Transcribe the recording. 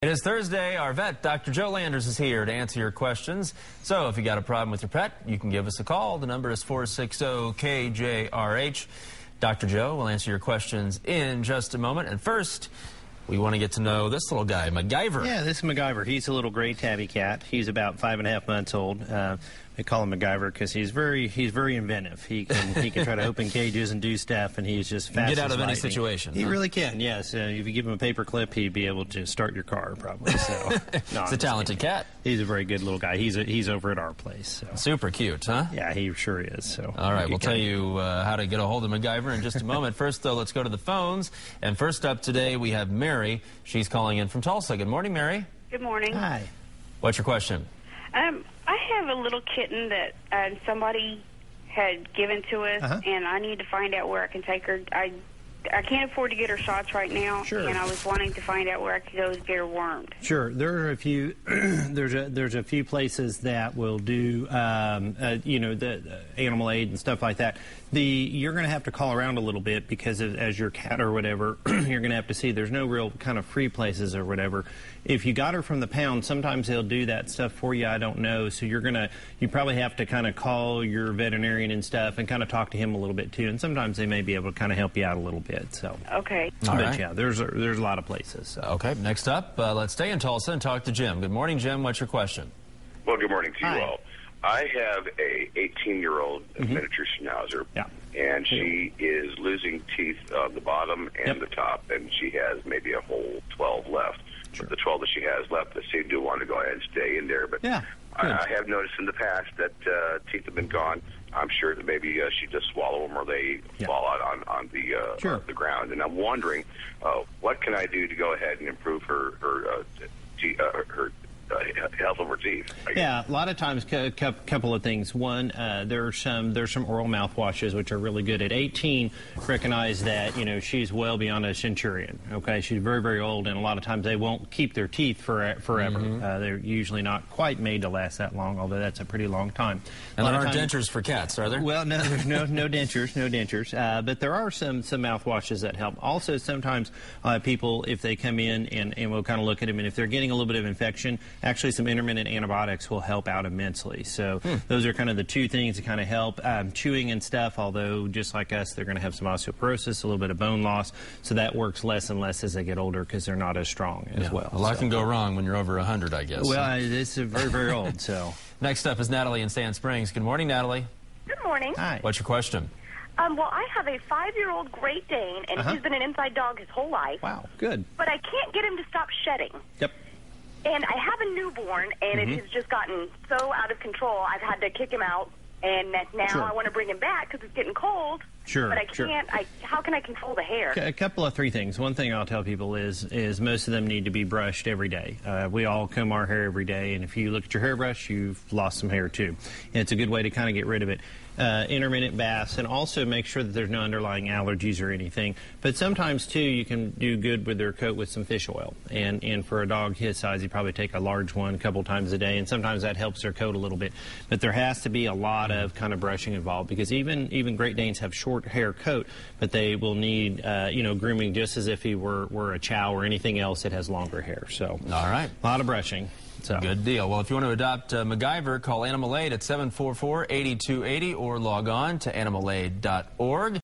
It is Thursday. Our vet, Dr. Joe Landers, is here to answer your questions. So if you got a problem with your pet, you can give us a call. The number is 460-KJRH. Dr. Joe will answer your questions in just a moment. And first, we want to get to know this little guy, MacGyver. Yeah, this is MacGyver. He's a little gray tabby cat. He's about 5.5 months old. They call him MacGyver because he's very inventive. He can try to open cages and do stuff, and he's just fast. Get out as of any lightning. situation. He really can. Yes. If you give him a paper clip, he'd be able to start your car probably. So He's a talented cat. He's a very good little guy. He's over at our place. So. Super cute, huh? Yeah, he sure is. So. All right, we'll tell you how to get a hold of MacGyver in just a moment. First, though, let's go to the phones. And first up today, we have Mary. She's calling in from Tulsa. Good morning, Mary. Good morning. Hi. What's your question? I have a little kitten that somebody had given to us, and I need to find out where I can take her. I can't afford to get her shots right now, and I was wanting to find out where I could go to get her wormed. Sure, there are a few. there's a few places that will do, the animal aid and stuff like that. You're going to have to call around a little bit because as your cat or whatever, you're going to have to see. There's no real kind of free places or whatever. If you got her from the pound, sometimes they'll do that stuff for you. I don't know. So you probably have to kind of call your veterinarian and stuff and kind of talk to him a little bit too. And sometimes they may be able to kind of help you out a little bit. So okay. All right. Yeah, there's a lot of places. So. Okay. Next up, let's stay in Tulsa and talk to Jim. Good morning, Jim. What's your question? Well, good morning to you all. I have a 18-year-old miniature schnauzer, and she is losing teeth on the bottom and the top, and she has maybe a whole 12 left. But the 12 that she has left, they seem to want to go ahead and stay in there. But I have noticed in the past that teeth have been gone. I'm sure that maybe she just swallow them or they fall out on the ground. And I'm wondering, what can I do to go ahead and improve her health of her teeth? Yeah, a lot of times, couple of things. One, there's some oral mouthwashes which are really good. At 18, recognize that she's well beyond a centurion. Okay, she's very, very old, and a lot of times they won't keep their teeth forever. They're usually not quite made to last that long, although that's a pretty long time. And there aren't dentures for cats, are there? Well, no, there's no dentures. But there are some mouthwashes that help. Also, sometimes people, if they come in and we'll kind of look at them, and if they're getting a little bit of infection, actually some intermittent antibiotics will help out immensely. So those are kind of the two things that kind of help. Chewing and stuff, although just like us, they're going to have some osteoporosis, a little bit of bone loss. So that works less and less as they get older because they're not as strong as well. A lot can go wrong when you're over 100, I guess. Well, it's very, very old. So next up is Natalie in Sand Springs. Good morning, Natalie. Good morning. Hi. What's your question? Well, I have a 5-year-old Great Dane, and he's been an inside dog his whole life. Wow, good. But I can't get him to stop shedding. Yep. And I have a newborn, and it has just gotten so out of control, I've had to kick him out, and now I want to bring him back because it's getting cold. Sure. But I can't. How can I control the hair? A couple of three things. One thing I'll tell people is most of them need to be brushed every day. We all comb our hair every day, and if you look at your hairbrush, you've lost some hair too. And it's a good way to kind of get rid of it. Intermittent baths, and also make sure that there's no underlying allergies or anything. But sometimes too, you can do good with their coat with some fish oil. And for a dog his size, you probably take a large one a couple times a day, and sometimes that helps their coat a little bit. But there has to be a lot of kind of brushing involved because even Great Danes have short hair coat, but they will need grooming just as if he were a chow or anything else that has longer hair. So all right, a lot of brushing. So. Good deal. Well, if you want to adopt MacGyver, call Animal Aid at 744-8280 or log on to animalaid.org.